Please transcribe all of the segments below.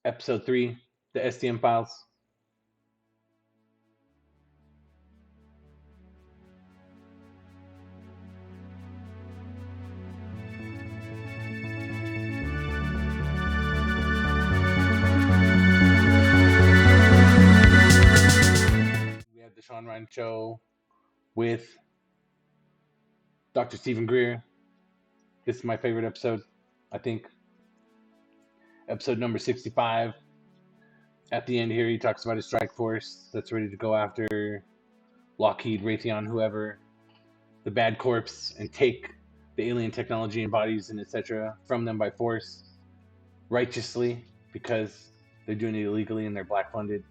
Episode 3, the sDm files. We have the Sean Ryan Show with Dr. Stephen Greer. This is my favorite episode, I think. Episode number 65. At the end here, he talks about his strike force that's ready to go after Lockheed, Raytheon, whoever, the bad corpse, and take the alien technology and bodies and etc. from them by force, righteously, because they're doing it illegally and they're black funded.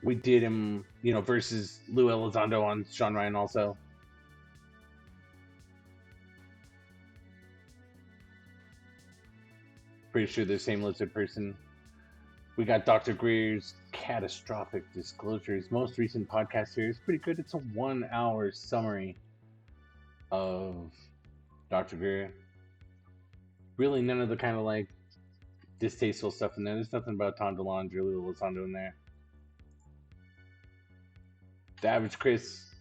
We did him, versus Lou Elizondo on Sean Ryan also. Pretty sure they're the same lizard person. We got Dr. Greer's catastrophic disclosures. Most recent podcast here is pretty good. It's a 1 hour summary of Dr. Greer. Really, none of the kind of like distasteful stuff in there. There's nothing about Tom DeLonge or Lou Elizondo in there. The average Chris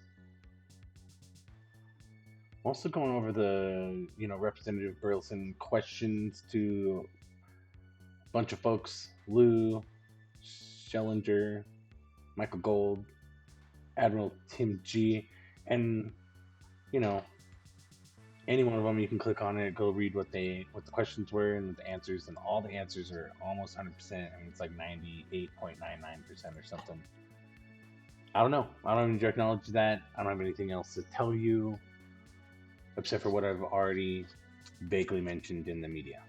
also going over the Representative Burleson questions to a bunch of folks: Lou, Schellinger, Michael Gold, Admiral Tim G, and any one of them. You can click on it, go read what the questions were and the answers, and all the answers are almost 100%. I mean, it's like 98.99% or something. I don't know. I don't even acknowledge that. I don't have anything else to tell you except for what I've already vaguely mentioned in the media.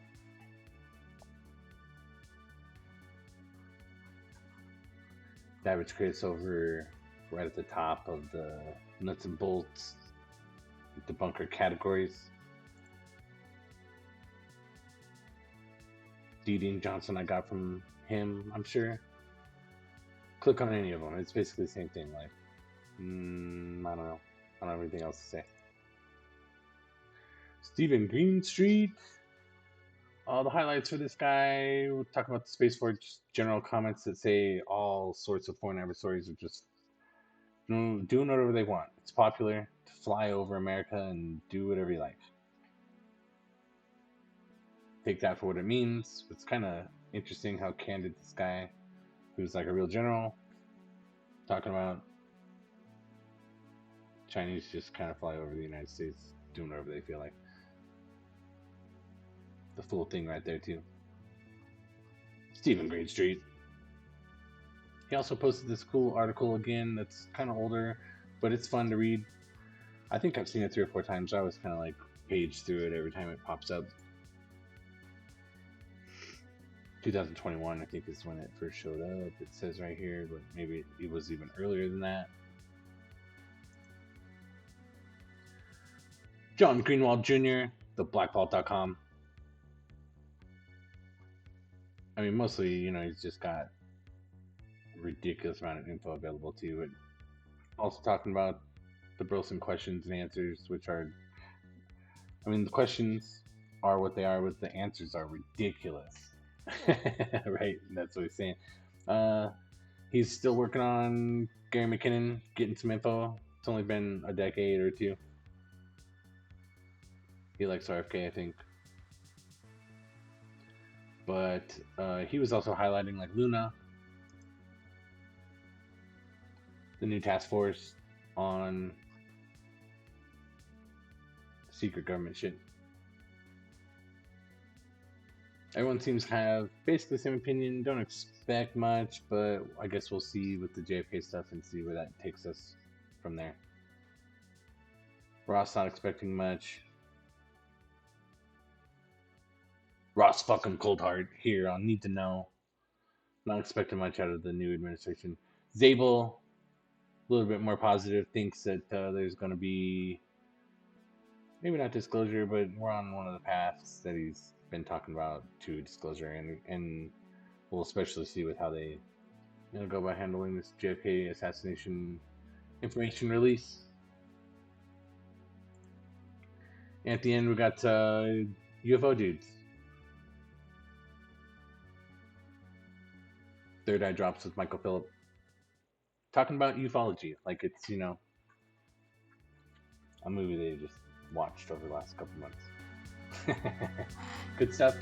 The average Chris over right at the top of the nuts and bolts debunker categories. Dean Johnson I got from him, I'm sure. Click on any of them. It's basically the same thing. Like, I don't know. I don't have anything else to say. Stephen Greenstreet. The highlights for this guy, we're talking about the Space Force general comments that say all sorts of foreign adversaries are just doing whatever they want. It's popular to fly over America and do whatever you like. Take that for what it means. It's kind of interesting how candid this guy, who's like a real general, talking about Chinese just kind of fly over the United States, doing whatever they feel like. The full thing right there too. Stephen Greenstreet. He also posted this cool article again that's kind of older, but it's fun to read. I think I've seen it 3 or 4 times. I always kind of like page through it every time it pops up. 2021, I think, is when it first showed up. It says right here, but maybe it was even earlier than that. John Greenwald Jr., theblackvault.com. I mean, mostly, he's just got a ridiculous amount of info available to you. But also talking about the Burleson questions and answers, which are, the questions are what they are, but the answers are ridiculous. Right? That's what he's saying. He's still working on Gary McKinnon, getting some info. It's only been a decade or 2. He likes RFK, I think. But he was also highlighting like Luna, the new task force on secret government shit. Everyone seems to have basically the same opinion. Don't expect much, but I guess we'll see with the JFK stuff and see where that takes us from there. Ross not expecting much. Ross fucking Coldheart here on Need to Know. Not expecting much out of the new administration. Zabel, a little bit more positive, thinks that there's going to be maybe not disclosure, but we're on one of the paths that he's been talking about to disclosure, and we'll especially see with how they go about handling this JFK assassination information release. And at the end, we got UFO dudes. Third Eye Drops with Michael Phillip. Talking about ufology, like it's, a movie they just watched over the last couple months. Good stuff.